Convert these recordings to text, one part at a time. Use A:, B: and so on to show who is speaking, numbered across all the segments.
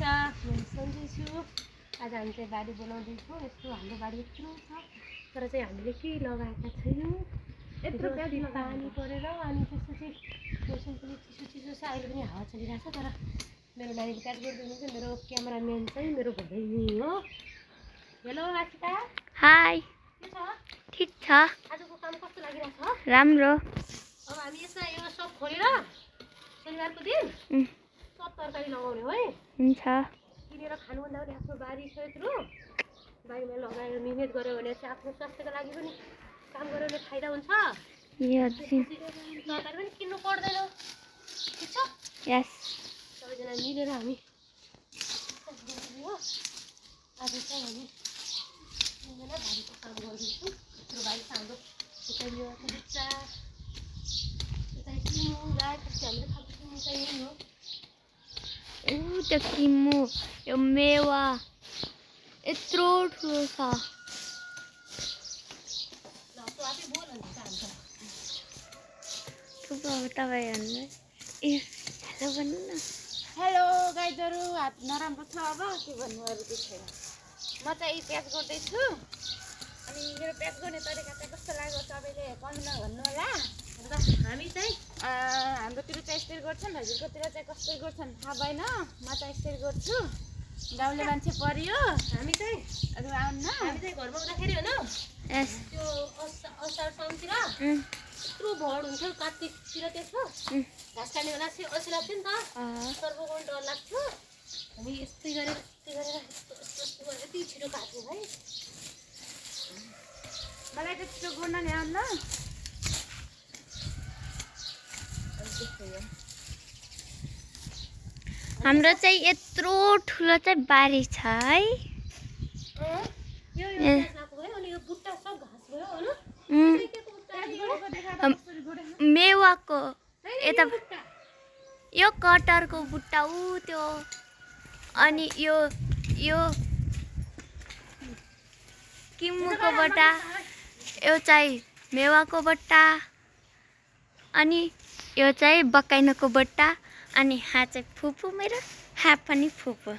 A: म सन्चै छु। आज हामी चाहिँ बारी बनाउँदैछौँ। यस्तो हाम्रो बारी यत्रो छ तर चाहिँ हामीले केही लगाएका छैनौँ। यत्रो पानी परेर अनि त्यसपछि मौसम पनि चिसो चिसो छ। अहिले पनि हावा चलिरहेको छ तर मेरो नानीले प्याक गरिदिनुहुन्छ। मेरो क्यामेराम्यान चाहिँ मेरो बहिनी हो। हेलो आशिका।
B: हाई।
A: के छ?
B: ठिक छ।
A: आजको काम कस्तो लागिरहेछ?
B: राम्रो।
A: अब हामी यसमा यो सब खोलेर शनिबारको दिन सब तरकारी लगाउने हो है।
B: हुन्छ।
A: किनेर खानुभन्दा पनि आफ्नो बारी छ यत्रो, बारीमा लगाएर मिहिनेत गऱ्यो भने चाहिँ आफ्नो स्वास्थ्यको लागि पनि काम गऱ्यो भने फाइदा हुन्छ। तरकारी पनि किन्नु पर्दैन। ठिक छ?
B: यस।
A: सबैजना मिलेर हामी आज चाहिँ हामी बारीको काम गर्दैछौँ। यत्रो बारी छ हाम्रो। यता मेवाको बुट्टा, यता किमु गाई पछि हामीले खाएको चाहिँ यही हो।
B: त्यो किमु यो मेवा यत्रो ठुलो छ। तपाईँहरूलाई ए हेलो भन्नु न।
C: हेलो गाइजहरू, हात नराम्रो छ अब के भन्नु अरू केही छैन। म चाहिँ प्याज गर्दैछु अनि मेरो प्याज गर्ने तरिका चाहिँ कस्तो लाग्यो तपाईँले कमेन्टमा भन्नु होला।
A: र हामी चाहिँ
C: हाम्रोतिर चाहिँ यसरी गर्छन्, हजुरकोतिर चाहिँ कसरी गर्छन् थाहा भएन। म चाहिँ यसरी गर्छु। गाउँले मान्छे परियो
A: हामी चाहिँ
C: अरू आउन्न।
A: हामी चाहिँ घरमा हुँदाखेरि होइन
B: यस।
A: त्यो असार साउनतिर यत्रो भड हुन्थ्यो। कात्तिकतिर त्यसमा घाँस काट्ने बेला चाहिँ अल्छी लाग्थ्यो नि त। सर्व गर्नु डर लाग्थ्यो। हामी यस्तै गरेर यस्तो गरेर यति छिटो काट्यौँ है।
C: मलाई त छिटो गर्न नि आउन्न।
B: हाम्रो चाहिँ यत्रो ठुलो चाहिँ बारी छ है।
A: यो लगाएको भयो अनि यो बुट्टा सब घाँस भयो होइन।
B: मेवाको यता यो कटरको बुट्टा ऊ त्यो अनि यो किमुको बट्टा, यो चाहिँ मेवाको बट्टा अनि यो चाहिँ बकाइनको बट्टा अनि यहाँ चाहिँ फुपू मेरो, यहाँ पनि फुपू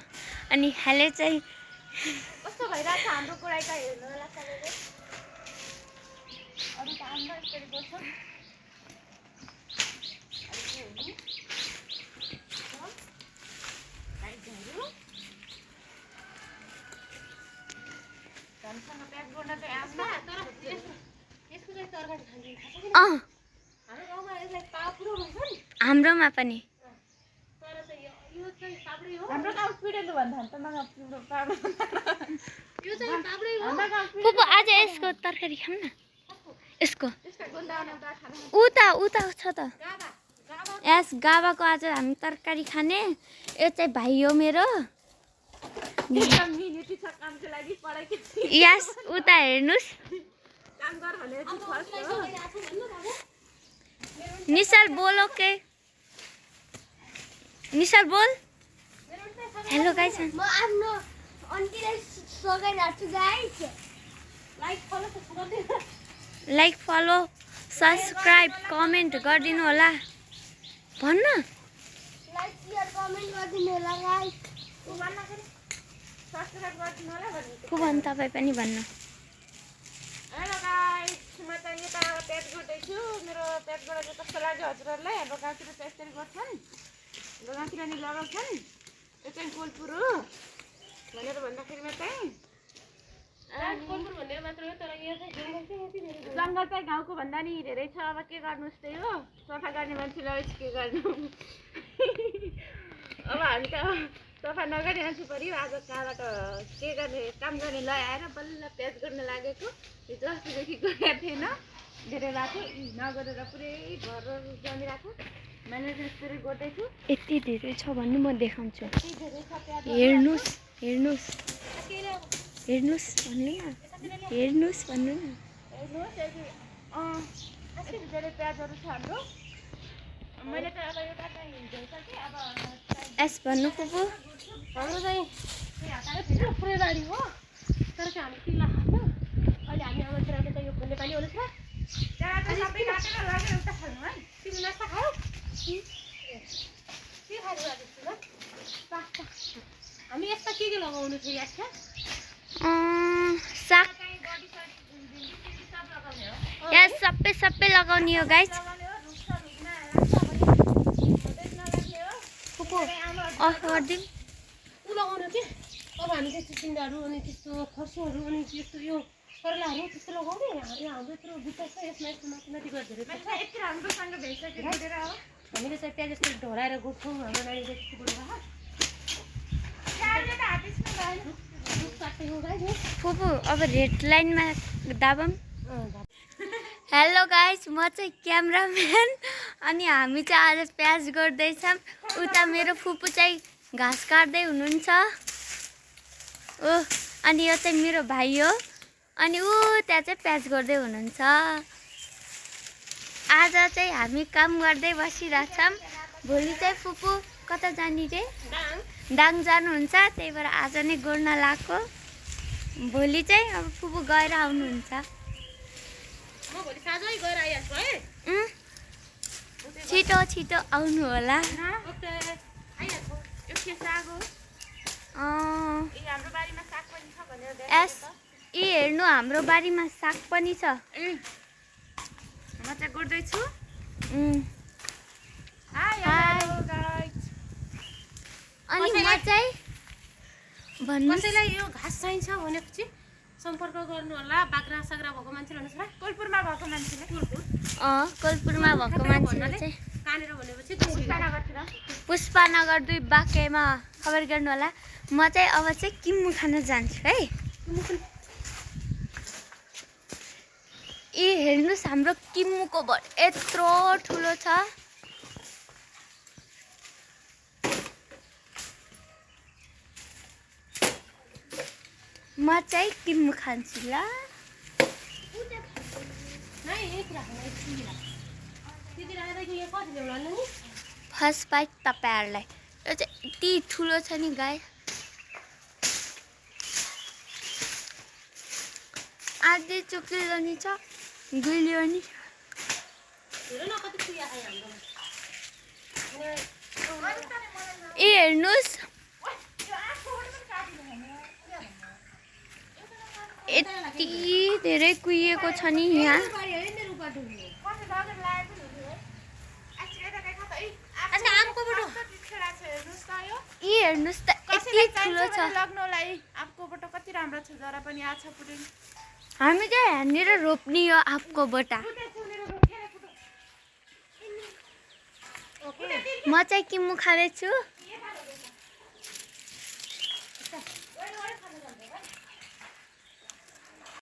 B: अनि हाले चाहिँ
C: कस्तो भइरहेछ हाम्रो गोडाइ त हेर्नु होला सबैले। अरू त आउनु यसरी गर्छ। झन्सँग प्याक गर्न चाहिँ आउँछ
A: तर यसको चाहिँ तरकारी खान्छ। हाम्रो गाउँमा यसलाई पापुरो भन्छ नि।
B: हाम्रोमा पनि
A: तर चाहिँ यो चाहिँ पापुरै हो।
C: हाम्रो गाउँ पिडेलु भन्दा त मगा पाब्रो
A: यो चाहिँ पापुरै हो।
C: हाम्रो गाउँ
B: फुपू आज यसको तरकारी खाऊँ न। यसको
C: त्यसका गुन्डाउने त खानु
B: उता छ त। यस गावाको आज हामी तरकारी खाने। यो चाहिँ भाइ हो मेरो।
C: मिहिनेती छ कामको लागि पढाइको
B: यस उता हेर्नुहोस्।
C: काम गर भने चाहिँ फर्स्ट हो।
B: निशाल बोल ओके। निशाल बोल। Hello guys.
D: म आफ्नो अन्टीलाई सगाइरहेको छु guys.
B: Like follow subscribe comment गरिदिनु होला। भन्न
D: लाइक शेयर कमेन्ट गरिदिनु होला गाइस।
C: उ भन्दाखेरि सब्स्क्राइब गरिदिनु होला भन्नु।
B: फु भन् तपाईँ पनि भन्नु।
C: हेलो गाइस, म चाहिँ यता प्याक गर्दैछु। मेरो प्याक गरेर चाहिँ कस्तो लाग्यो हजुरहरूलाई? हाम्रो गाउँतिर चाहिँ यसरी गर्छन्, हाम्रो गाउँतिर नि लगाउँछन्। यो चाहिँ कोलपुर हो भनेर भन्दाखेरिमा चाहिँ
A: कोलपुर भनेर मात्र हो तर यो चाहिँ जङ्गल चाहिँ यति धेरै छ।
C: जङ्गल चाहिँ गाउँको भन्दा नि धेरै छ। अब के गर्नुहोस् त्यही हो, सफा गर्ने मान्छेलाई के गर्नु। अब हामी त सफा नगर्ने मान्छे पऱ्यो। आज कहाँबाट के गर्ने काम गर्ने लगाएर बल्ल प्याज गर्न लागेको। हिजो अस्तिदेखि गएको थिएन, धेरै भएको नगरेर पुरै घर जमिरहेको। मैले त्यसरी गर्दैछु।
B: यति धेरै छ भन्नु म देखाउँछु।
C: यति धेरै छ प्याज।
B: हेर्नुहोस् हेर्नुहोस् हेर्नुहोस् भन्नु न। हेर्नुहोस् भन्नु न।
C: हेर्नुहोस् यति धेरै प्याजहरू छ हाम्रो। मैले त अब एउटा चाहिँ हिँडिसकेँ। अब
B: यस भन्नु फुपू।
A: हाम्रो चाहिँ यत्रो पुरै बारी हो तर चाहिँ हामी किल्ला खान्छौँ। अहिले हामी आमा छोराको चाहिँ यो खोल्ने पानी आउनु छ।
C: त्यहाँ त सबै काटेर लगेर उता खानु है।
A: तिमी नास्ता खायौ? के खानु आज तिमीलाई?
C: पास्ता
A: लगाउनु थियो यास्का?
B: साग यहाँ सबै लगाउने हो गाइस। फुपू अफ गरिदिउँ।
A: ऊ लगाउनु के? अब हामी त्यस्तो सिन्डाहरू अनि त्यस्तो खर्सोहरू अनि त्यस्तो यो करेलाहरू त्यस्तो लगाउने यहाँ हाम्रो यत्रो बुट्टा छ यसमा यस्तो माथि गरिदिएर
C: यति राम्रोसँग भइसक्यो गुडेर हो।
A: हामीले चाहिँ प्याज जस्तो ढोलाएर गोड्छौँ हाम्रो नानीले त्यस्तो गरेर दुध काटेको गाई हो।
B: फुपू अब रेड लाइनमा दाबम। हेलो गाइस, म चाहिँ क्यामराम्यान अनि हामी चाहिँ आज प्याज गर्दैछौँ। उता मेरो फुपू चाहिँ घाँस काट्दै हुनुहुन्छ। ओ अनि यो चाहिँ मेरो भाइ हो अनि ऊ त्यहाँ चाहिँ प्याज गर्दै हुनुहुन्छ। आज चाहिँ हामी काम गर्दै बसिरहेछौँ। भोलि चाहिँ फुपू कता जाने रे? दाङ जानुहुन्छ, त्यही भएर आज नै गोड्न लगाएको। भोलि चाहिँ अब फुपू गएर आउनुहुन्छ।
A: म भोलि साँझै गएर आइहाल्छु है।
B: छिटो छिटो आउनु होला।
A: ओके आइहाल्छु।
C: यो के साग हो? हाम्रो बारीमा साग पनि छ भनेर
B: यी हेर्नु, हाम्रो बारीमा साग पनि छ।
C: म चाहिँ गर्दैछु।
B: अनि म चाहिँ भन्नु
A: कसैलाई यो घाँस चाहिन्छ भनेपछि सम्पर्क गर्नु होला। बाख्रा साग्रा भएको मान्छेले भन्नुहोस् ल।
C: कोलपुरमा भएको मान्छेले
B: कोलपुरमा भएको मान्छेले चाहिँ
A: कहाँनिर भनेपछि
C: पुष्पानगरतिर।
B: पुष्पानगर 2 बाँकेमा खबर गर्नु होला। म चाहिँ अब चाहिँ किम्मु खान जान्छु है। यी हेर्नुहोस्, हाम्रो किम्मुको भर यत्रो ठुलो छ। म चाहिँ किम्मु खान्छु ल। फर्स्ट बाइट तपाईँहरूलाई। यो चाहिँ यति ठुलो छ नि गाई। आधी चुक्लिलो नि छ, गुलियो नि। यी हेर्नुहोस्, यति धेरै कुहिएको छ नि यहाँ। यी हेर्नुहोस् त यति ठुलो छ।
C: लग्नलाई आफकोबाट कति राम्रो छ जरा पनि आछ पुरै।
B: हामी चाहिँ यहाँनिर रोप्ने हो आफको बटा। म चाहिँ किम्मु खाँदैछु।